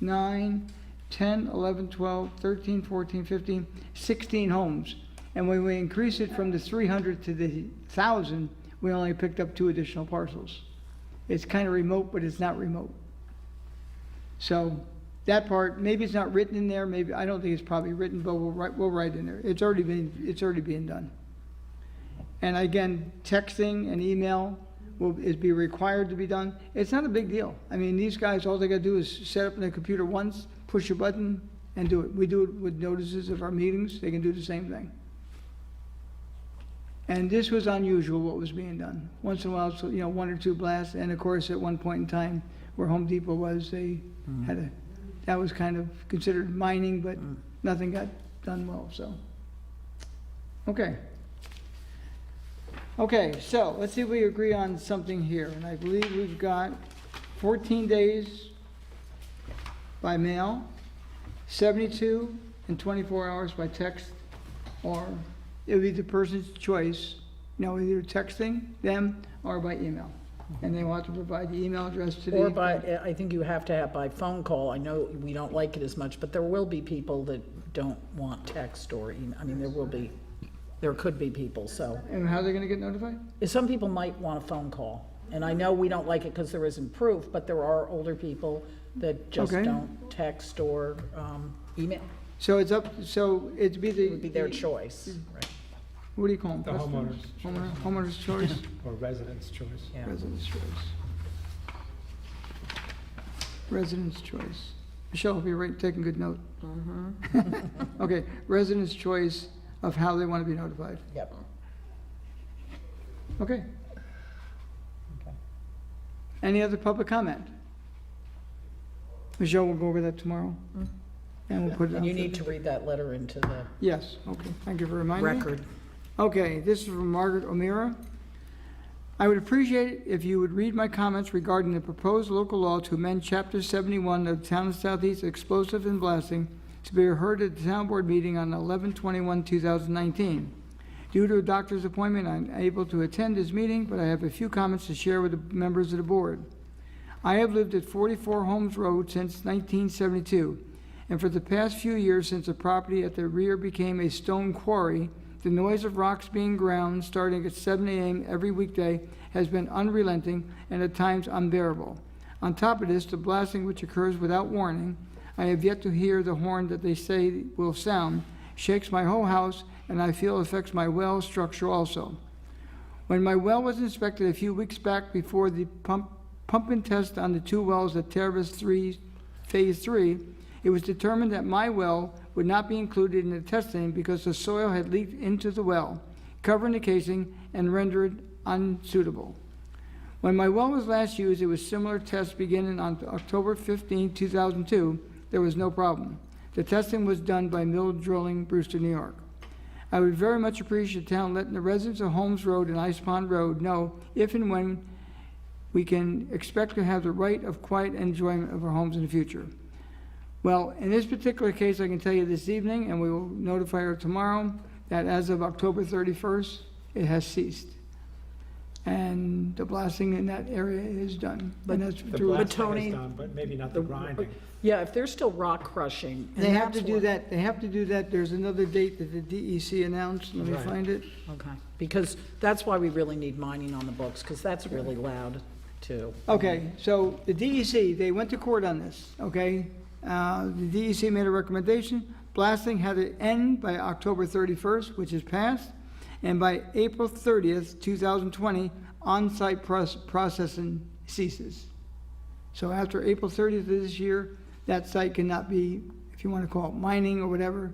9, 10, 11, 12, 13, 14, 15, 16 homes. And when we increased it from the 300 to the 1,000, we only picked up 2 additional parcels. It's kind of remote, but it's not remote. So that part, maybe it's not written in there, maybe, I don't think it's probably written, but we'll write in there. It's already being done. And again, texting and email is be required to be done. It's not a big deal. I mean, these guys, all they gotta do is set up in the computer once, push a button, and do it. We do it with notices of our meetings, they can do the same thing. And this was unusual, what was being done. Once in a while, so, 1 or 2 blasts, and of course, at one point in time, where Home Depot was, they had that was kind of considered mining, but nothing got done well, so. Okay. Okay, so let's see if we agree on something here. And I believe we've got 14 days by mail, 72 and 24 hours by text, or it would be the person's choice, either texting them or by email. And they want to provide the email address to the. Or by, I think you have to have by phone call. I know we don't like it as much, but there will be people that don't want text or email. I mean, there could be people, so. And how are they gonna get notified? Some people might want a phone call. And I know we don't like it because there isn't proof, but there are older people that just Okay. don't text or email. So it's it'd be the. It would be their choice, right? What do you call them? The homeowner's Homeowner's choice? or resident's choice. Yeah. Resident's choice. Resident's choice. Michelle, if you're taking good note. Okay, resident's choice of how they want to be notified. Yep. Okay. Any other public comment? Michelle, we'll go over that tomorrow. And we'll put it on. And you for need the- to read that letter into the Yes, okay, thank you for reminding me. record. Okay, this is from Margaret O'Meara. I would appreciate it if you would read my comments regarding the proposed local law to amend Chapter 71 of the Town of Southeast Explosive and Blasting to be heard at the town board meeting on 11/21/2019. Due to a doctor's appointment, I'm unable to attend this meeting, but I have a few comments to share with the members of the board. I have lived at 44 Holmes Road since 1972, and for the past few years since the property at the rear became a stone quarry, the noise of rocks being ground starting at 7 a.m. every weekday has been unrelenting and at times unbearable. On top of this, the blasting, which occurs without warning, I have yet to hear the horn that they say will sound, shakes my whole house, and I feel affects my well structure also. When my well was inspected a few weeks back before the pumping test on the 2 wells at Terrace 3, Phase 3, it was determined that my well would not be included in the testing because the soil had leaked into the well, covering the casing and rendered unsuitable. When my well was last used, it was similar tests beginning on October 15, 2002. There was no problem. The testing was done by Mill Drilling, Brewster, New York. I would very much appreciate the town letting the residents of Holmes Road and Ice Pond Road know if and when we can expect to have the right of quiet enjoyment of our homes in the future. Well, in this particular case, I can tell you this evening, and we will notify her tomorrow, that as of October 31st, it has ceased. And the blasting in that area is done. And that's The through. blasting Tony- is done, but maybe not the grinding. Yeah, if there's still rock crushing. and They have to that's do what- that, they have to do that. There's another date that the DEC announced. Let me Right. find it. Okay, because that's why we really need mining on the books, because that's really loud, too. Okay, so the DEC, they went to court on this, okay? The DEC made a recommendation. Blasting had to end by October 31st, which is passed, and by April 30th, 2020, on-site processing ceases. So after April 30th of this year, that site cannot be, if you want to call it mining or whatever,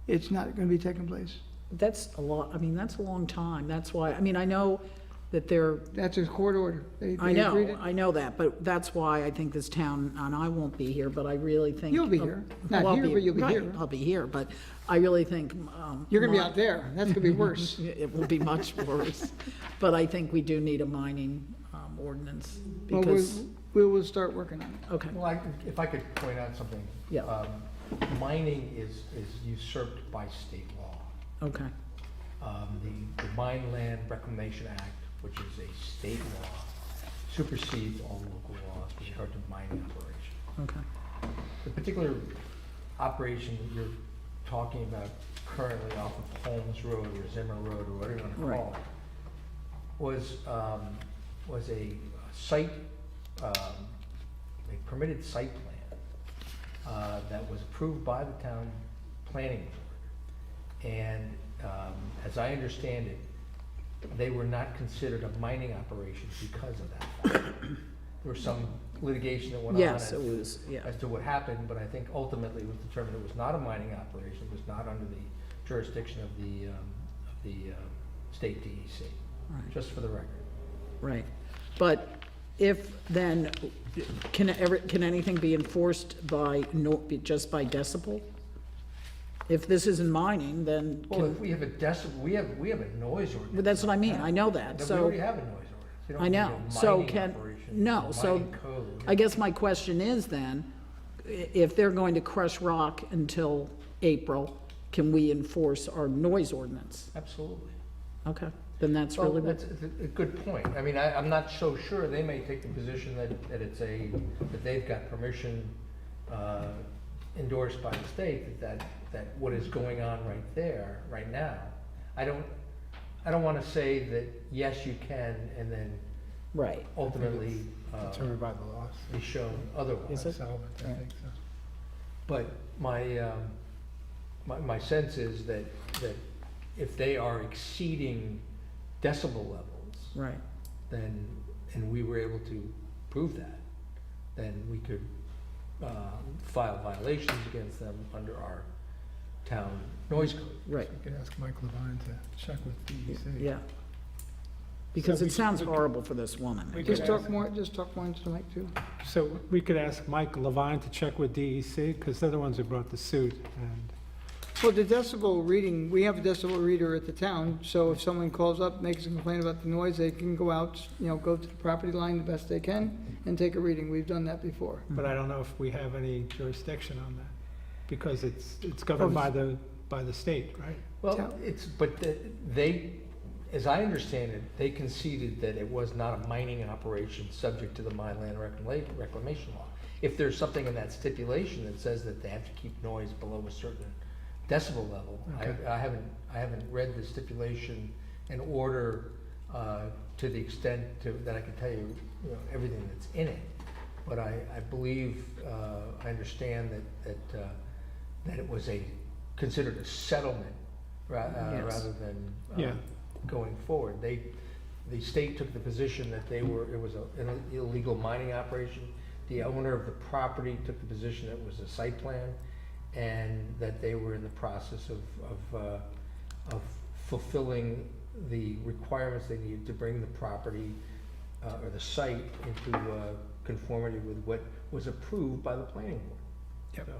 it's not going to be taking place. That's a lot, I mean, that's a long time. That's why, I mean, I know that they're, That's a court order. They I agreed know, it. I know that, but that's why I think this town, and I won't be here, but I really think. You'll be here. Not Well, I'll here, but you'll be right, here. I'll be here, but I really think. You're going to be mi- out there. That's going to be worse. It will be much worse. But I think we do need a mining ordinance, Well, because, we will start working on it. okay, Well, if I could point out something. Yeah. Mining is usurped by state law. okay. The Mine Land Reclamation Act, which is a state law, supersedes all local laws with regard to mining operation. Okay. The particular operation that you're talking about currently off of Holmes Road or Zimmer Road or whatever you want to Right. call it, was a site, a permitted site plan that was approved by the town planning board. And as I understand it, they were not considered a mining operation because of that fact. There was some litigation that went on Yes, it was, yeah. as to what happened, but I think ultimately it was determined it was not a mining operation, it was not under the jurisdiction of the state DEC, Right. just for the record. Right. But if then, can anything be enforced by, just by decibel? If this isn't mining, then, Well, if we have a decibel, we have a noise ordinance. but that's what I mean, I know that, We so. already have a noise ordinance. You don't I need know, a so mining can, operation, no, a so, mining code. I guess my question is then, if they're going to crush rock until April, can we enforce our noise ordinance? Absolutely. Okay, then that's Well, really what, that's a good point. I mean, I'm not so sure. They may take the position that it's that they've got permission endorsed by the state that what is going on right there, right now. I don't want to say that, yes, you can, and then right, ultimately Determined by the laws. be shown otherwise. Is it? Settlement, I think so. But my sense is that if they are exceeding decibel levels, right, then, and we were able to prove that, then we could file violations against them under our town noise code. right, You could ask Mike Levine to check with DEC. yeah. Because So it sounds we could- horrible for this woman. we could Just talk ask- more into the mic too. So we could ask Mike Levine to check with DEC, because they're the ones who brought the suit, and Well, the decibel reading, we have a decibel reader at the town, so if someone calls up, makes a complaint about the noise, they can go out, go to the property line the best they can and take a reading. We've done that before. but I don't know if we have any jurisdiction on that, because it's governed by the state, right? Well, they, as I understand it, they conceded that it was not a mining operation subject to the mine land reclamation law. If there's something in that stipulation that says that they have to keep noise below a certain decibel level, Okay. I haven't read the stipulation in order to the extent that I can tell you, everything that's in it. But I believe, I understand that it was considered a settlement Yes. rather than Yeah. going forward. The state took the position that it was an illegal mining operation. The owner of the property took the position that it was a site plan, and that they were in the process of fulfilling the requirements they needed to bring the property or the site into conformity with what was approved by the planning board. Yep. So,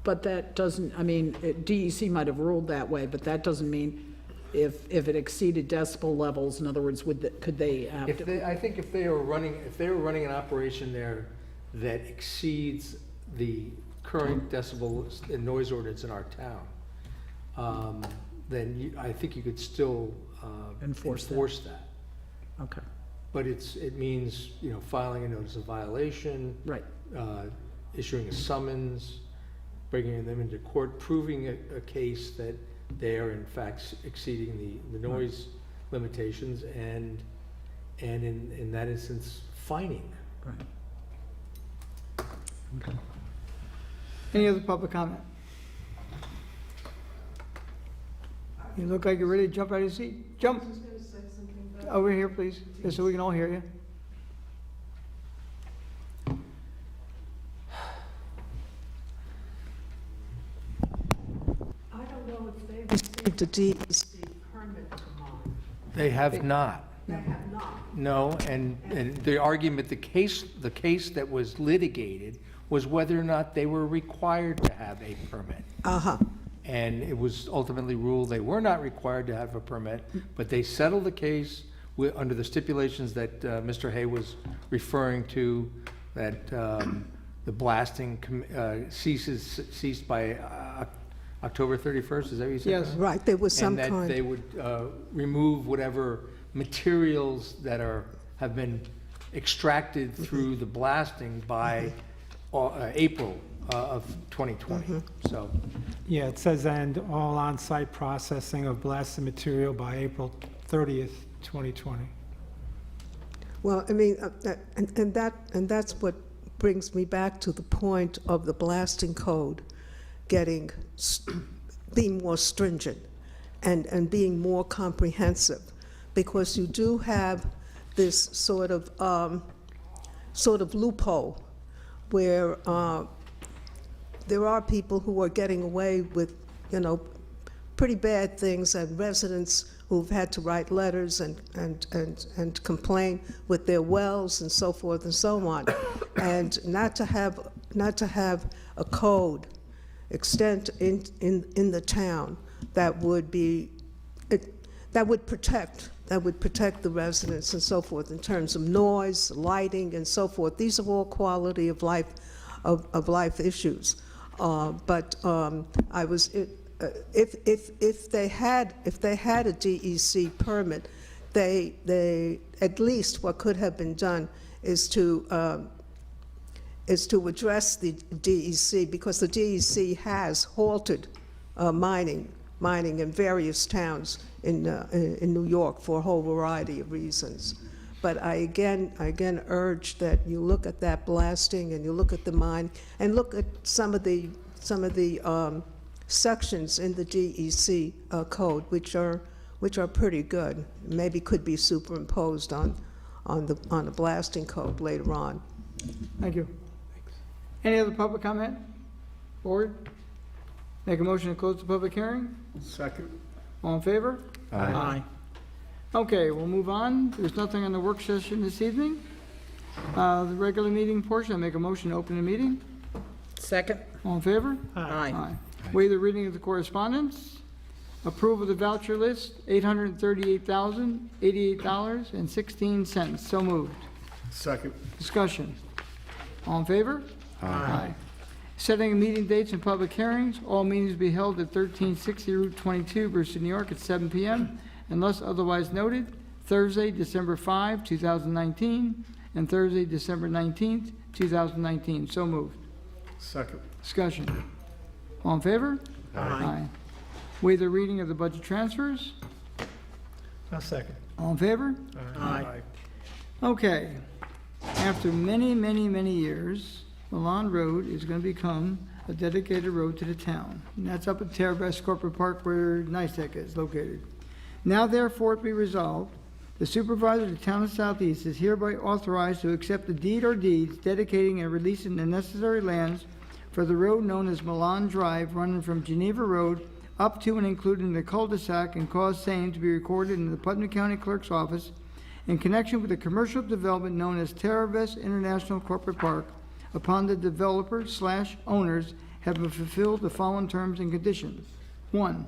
But that doesn't, I mean, DEC might have ruled that way, but that doesn't mean if it exceeded decibel levels, in other words, could they have to? I think if they were running an operation there that exceeds the current decibel and noise ordinance in our town, then I think you could still Enforce that. enforce that. Okay, But it means, filing a notice of violation, right, issuing a summons, bringing them into court, proving a case that they are in fact exceeding the noise limitations, and in that instance, fining. right. Any other public comment? You look like you're ready to jump out of your seat. Jump. Over here, please, just so we can all hear you. I don't know if they received a DEC permit to mine. They have not. They have not. No, and the argument, the case that was litigated was whether or not they were required to have a permit. Uh-huh. And it was ultimately ruled they were not required to have a permit, but they settled the case under the stipulations that Mr. Hay was referring to, that the blasting ceased by October 31st, is that what you said? Yes. Tom? Right, there was some And that they kind. would remove whatever materials that have been extracted through the blasting by April of 2020, so. Yeah, it says, and all on-site processing of blasted material by April 30th, 2020. Well, I mean, and that's what brings me back to the point of the blasting code being more stringent and being more comprehensive, because you do have this sort of loophole where there are people who are getting away with, pretty bad things, and residents who've had to write letters and complain with their wells and so forth and so on. And not to have a code extent in the town that would protect the residents and so forth in terms of noise, lighting, and so forth. These are all quality of life issues. But I was. If they had a DEC permit, they at least what could have been done is to address the DEC, because the DEC has halted mining in various towns in New York for a whole variety of reasons. But I again urge that you look at that blasting, and you look at the mine, and look at some of the sections in the DEC code, which are pretty good. Maybe could be superimposed on the blasting code later on. Thank you. Any other public comment? Board? Make a motion to close the public hearing? Second. All in favor? Aye. Okay, we'll move on. There's nothing on the work session this evening. The regular meeting portion, I make a motion to open the meeting. Second? All in favor? Aye. Waive the reading of the correspondence. Approve of the voucher list, $838,088.16. So moved. Second. Discussion. All in favor? Aye. Setting meeting dates and public hearings. All meetings to be held at 1360 Route 22, Brewster, New York, at 7 p.m. unless otherwise noted. Thursday, December 5, 2019, and Thursday, December 19th, 2019. So moved. Second. Discussion. All in favor? Aye. Waive the reading of the budget transfers. I'll second. All in favor? Aye. Okay. After many, many, many years, Milan Road is going to become a dedicated road to the town. And that's up at Terabest Corporate Park where NICEC is located. Now therefore it be resolved, the supervisor of the town of Southeast is hereby authorized to accept the deed or deeds dedicating and releasing the necessary lands for the road known as Milan Drive, running from Geneva Road up to and including the cul-de-sac, and cause same to be recorded in the Putnam County Clerk's office in connection with the commercial development known as Terabest International Corporate Park, upon the developer/owners having fulfilled the following terms and conditions. 1.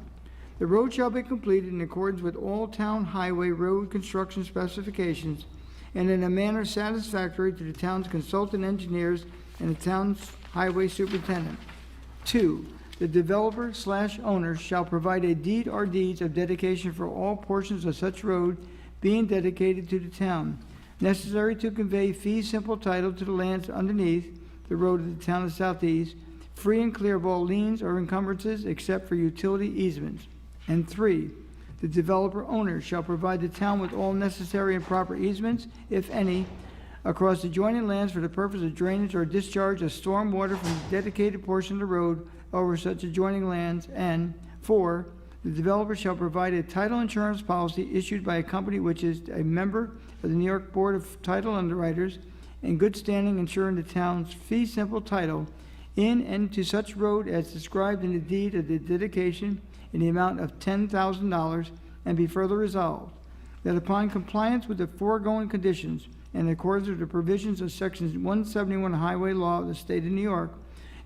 The road shall be completed in accordance with all town highway road construction specifications and in a manner satisfactory to the town's consultant engineers and the town's highway superintendent. 2. The developer/owners shall provide a deed or deeds of dedication for all portions of such road being dedicated to the town, necessary to convey fee simple title to the lands underneath the road of the town of Southeast, free and clear of all liens or encumbrances except for utility easements. And 3, the developer owner shall provide the town with all necessary and proper easements, if any, across adjoining lands for the purpose of drainage or discharge of storm water from the dedicated portion of the road over such adjoining lands. And 4, the developer shall provide a title insurance policy issued by a company which is a member of the New York Board of Title Underwriters in good standing, ensuring the town's fee simple title in and to such road as described in the deed of the dedication in the amount of $10,000, and be further resolved that upon compliance with the foregoing conditions and in accordance with the provisions of Section 171 Highway Law of the State of New York,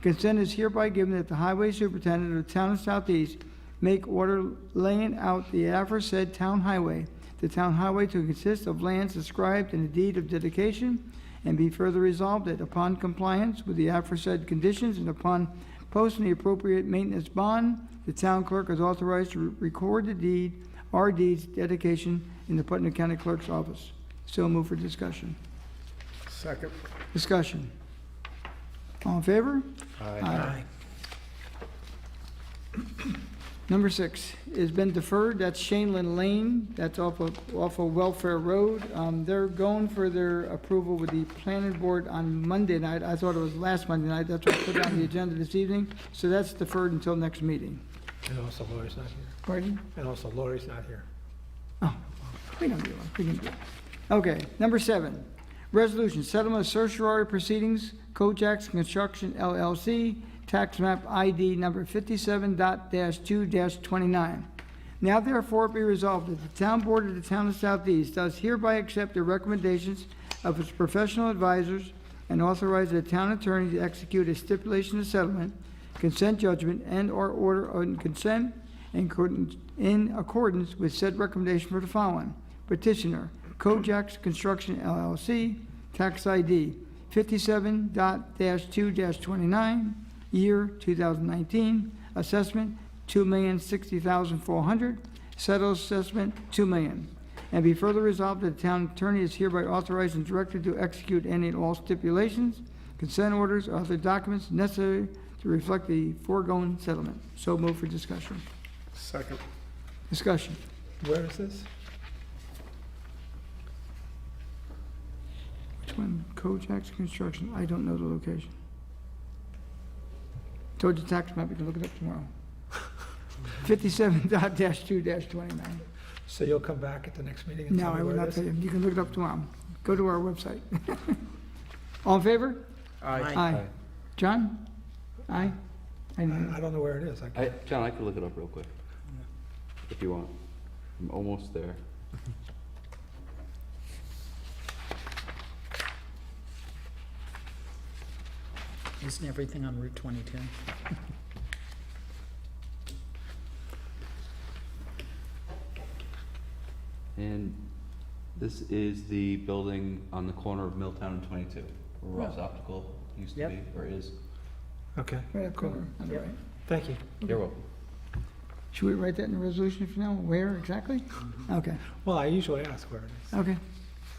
consent is hereby given that the Highway Superintendent of the Town of Southeast make order laying out the aforesaid town highway, the town highway to consist of lands described in the deed of dedication, and be further resolved that upon compliance with the aforesaid conditions and upon posting the appropriate maintenance bond, the town clerk is authorized to record the deed or deeds dedication in the Putnam County Clerk's office. So move for discussion. Second. Discussion. All in favor? Aye. Number 6 has been deferred, that's Shaneland Lane, that's off of Welfare Road. They're going for their approval with the planning board on Monday night. I thought it was last Monday night, that's what I put on the agenda this evening. So that's deferred until next meeting. And also Lori's not here. Pardon? And also Lori's not here. Oh, we don't do it, we can do it. Okay, number 7, resolution, settlement of certiorari proceedings, Kojaks Construction LLC, tax map ID number 57.2-29. Now therefore be resolved that the town board of the town of Southeast does hereby accept the recommendations of its professional advisors and authorize the town attorney to execute a stipulation of settlement, consent judgment, and/or order on consent in accordance with said recommendation for the following. Petitioner, Kojaks Construction LLC, tax ID 57.2-29, year 2019, assessment $2,060,400, settled assessment $2 million. And be further resolved that the town attorney is hereby authorized and directed to execute any and all stipulations, consent orders, or other documents necessary to reflect the foregoing settlement. So move for discussion. Second. Discussion. Where is this? Which one? Kojaks Construction. I don't know the location. Told you tax map, you can look it up tomorrow. 57.2-29. So you'll come back at the next meeting and No, tell I me will where it not is? tell you. You can look it up tomorrow. Go to our website. All in favor? Aye. John? Aye? I didn't- I don't know where it is. John, I could look it up real quick, if you want. I'm almost there. Isn't everything on Route 22? And this is the building on the corner of Milltown and 22, where Ross Optical used to Yep. be, or is. Okay, Right up corner, on the Yep. right. thank you. You're welcome. Should we write that in the resolution for now? Where exactly? Okay, Well, I usually ask where it is. okay.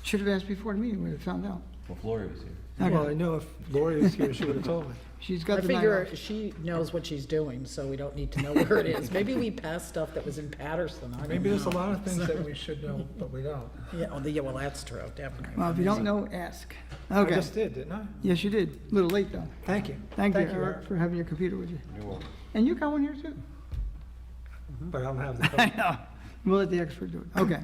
Should have asked before the meeting, we'd have found out. Well, Gloria was here. Well, I Okay, know if Lori was here, she would have told me. she's I got the night figure off. she knows what she's doing, so we don't need to know where it is. Maybe we passed stuff that was in Patterson, I don't know. Maybe there's a lot of things that we should know, but we don't. Yeah, well, that's true, definitely. Well, if you don't know, ask. I Okay. just did, didn't I? Yes, you did. A little late, though. Thank you. Thank you, Eric. Eric, for having your computer with you. You're welcome. And you got one here, too? But I don't have the I code. know. We'll let the expert do it. Okay.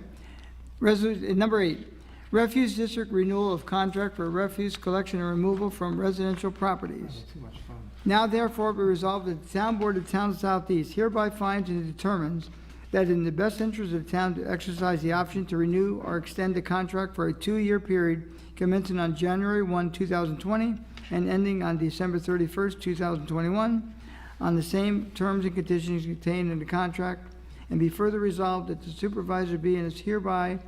Resolution, number 8, refuse district renewal of contract for refuse collection and removal from residential properties. Too much fun. Now therefore be resolved that the town board of the town of Southeast hereby finds and determines that in the best interest of the town to exercise the option to renew or extend the contract for a 2-year period commencing on January 1, 2020 and ending on December 31st, 2021, on the same terms and conditions contained in the contract, and be further resolved that the supervisor be and is hereby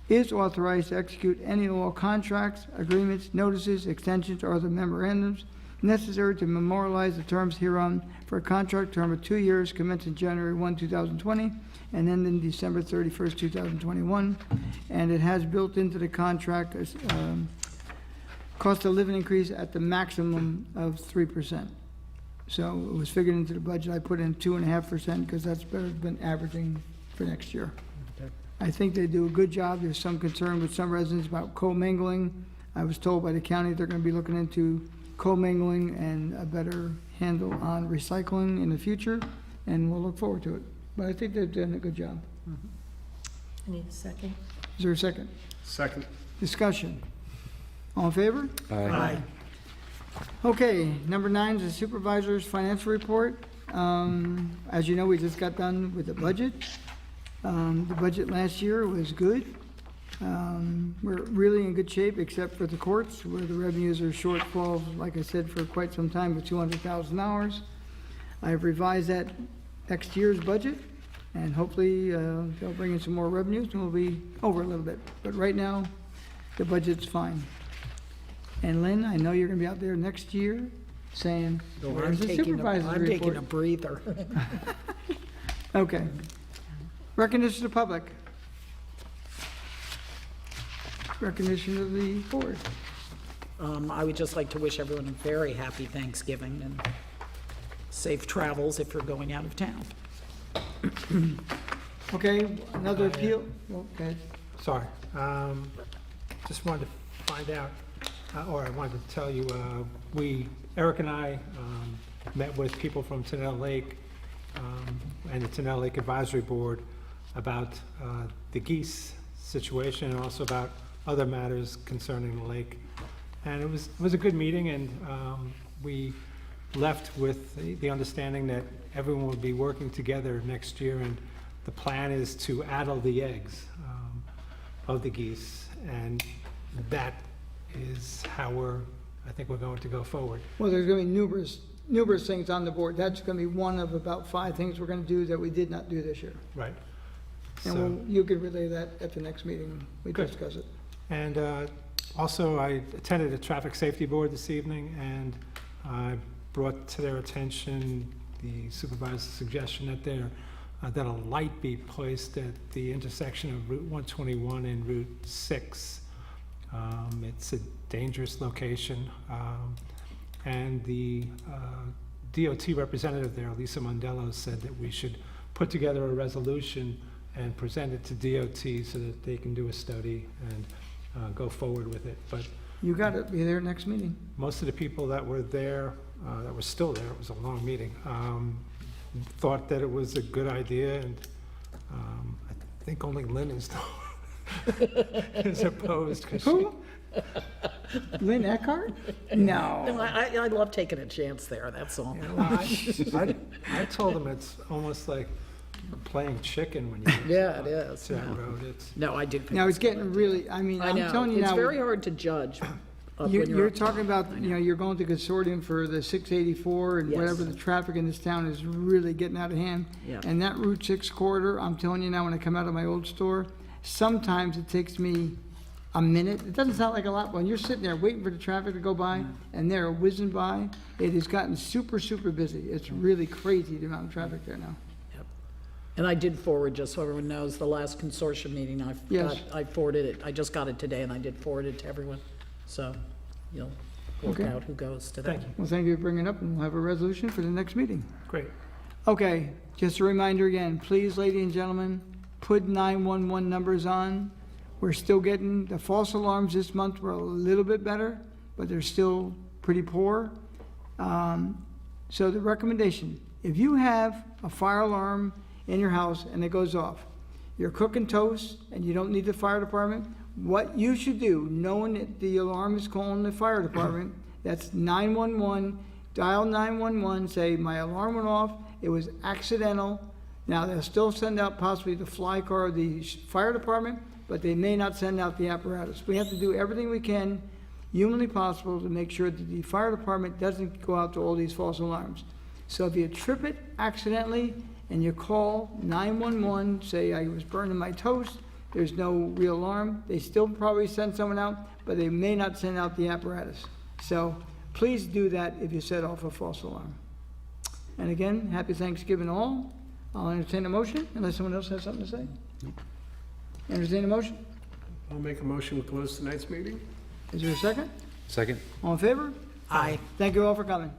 is authorized to execute any and all contracts, agreements, notices, extensions, or other memorandums necessary to memorialize the terms hereon for a contract term of 2 years commencing January 1, 2020, and ending December 31st, 2021. And it has built into the contract cost of living increase at the maximum of 3%. So it was figured into the budget. I put in 2.5% because that's better than averaging for next year. I think they do a good job. There's some concern with some residents about co-mingling. I was told by the county they're gonna be looking into co-mingling and a better handle on recycling in the future, and we'll look forward to it. But I think they've done a good job. I need a second. Is there a second? Second. Discussion. All in favor? Aye. Okay, number 9 is the supervisor's financial report. As you know, we just got done with the budget. The budget last year was good. We're really in good shape, except for the courts, where the revenues are shortfall, like I said, for quite some time, with $200,000. I've revised that next year's budget, and hopefully they'll bring in some more revenues, and we'll be over a little bit. But right now, the budget's fine. And Lynn, I know you're gonna be out there next year saying, where's the supervisor's I'm taking a report? breather. Okay. Recognition of the public. Recognition of the board. I would just like to wish everyone a very happy Thanksgiving and safe travels if you're going out of town. Okay, another appeal? Okay. Sorry, just wanted to find out, or I wanted to tell you, Eric and I met with people from Tenell Lake and the Tenell Lake Advisory Board about the geese situation and also about other matters concerning the lake. And it was a good meeting, and we left with the understanding that everyone will be working together next year, and the plan is to addle the eggs of the geese, and that is how I think we're going to go forward. Well, there's going to be numerous things on the board. That's going to be one of about 5 things we're going to do that we did not do this year. Right. And So, you can relay that at the next meeting, we Good. discuss it. and also, I attended a traffic safety board this evening, and I brought to their attention the supervisor's suggestion that a light be placed at the intersection of Route 121 and Route 6. It's a dangerous location, and the DOT representative there, Lisa Mondello, said that we should put together a resolution and present it to DOT so that they can do a study and go forward with it. But You got to be there next meeting. most of the people that were there, that were still there, it was a long meeting, thought that it was a good idea, and I think only Lynn is is opposed. 'cause she- Who? Lynn Eckhart? No, No. I love taking a chance there, that's all. you know, I told them it's almost like playing chicken when you Yeah, it is. to that No. road. It's, No, I do think. Now, it's getting really, I mean, I I'm know, telling you it's now. very hard to judge when You're you're. talking about, you're going to consortium for the 684 and Yes. whatever, the traffic in this town is really getting out of hand. Yeah. And that Route 6 corridor, I'm telling you now, when I come out of my old store, sometimes it takes me a minute. It doesn't sound like a lot, but when you're sitting there waiting for the traffic to go by and they're whizzing by, it has gotten super, super busy. It's really crazy the amount of traffic there now. And I did forward, just so everyone knows, the last consortium meeting, Yes. I forwarded it, I just got it today, and I did forward it to everyone. So you'll work Okay. out who goes to that. thank you. Well, thank you for bringing it up, and we'll have a resolution for the next meeting. Great. Okay, just a reminder again, please, ladies and gentlemen, put 911 numbers on. We're still getting, the false alarms this month were a little bit better, but they're still pretty poor. So the recommendation, if you have a fire alarm in your house and it goes off, you're cooking toast and you don't need the fire department, what you should do, knowing that the alarm is calling the fire department, that's 911, dial 911, say, my alarm went off, it was accidental. Now, they'll still send out possibly the fly car of the fire department, but they may not send out the apparatus. We have to do everything we can, humanly possible, to make sure that the fire department doesn't go out to all these false alarms. So if you trip it accidentally and you call 911, say I was burning my toast, there's no real alarm, they still probably send someone out, but they may not send out the apparatus. So please do that if you set off a false alarm. And again, happy Thanksgiving all. I'll entertain a motion, unless someone else has something to say. Entertain a motion? I'll make a motion to close tonight's meeting. Is there a second? Second? All in favor? Aye. Thank you all for coming.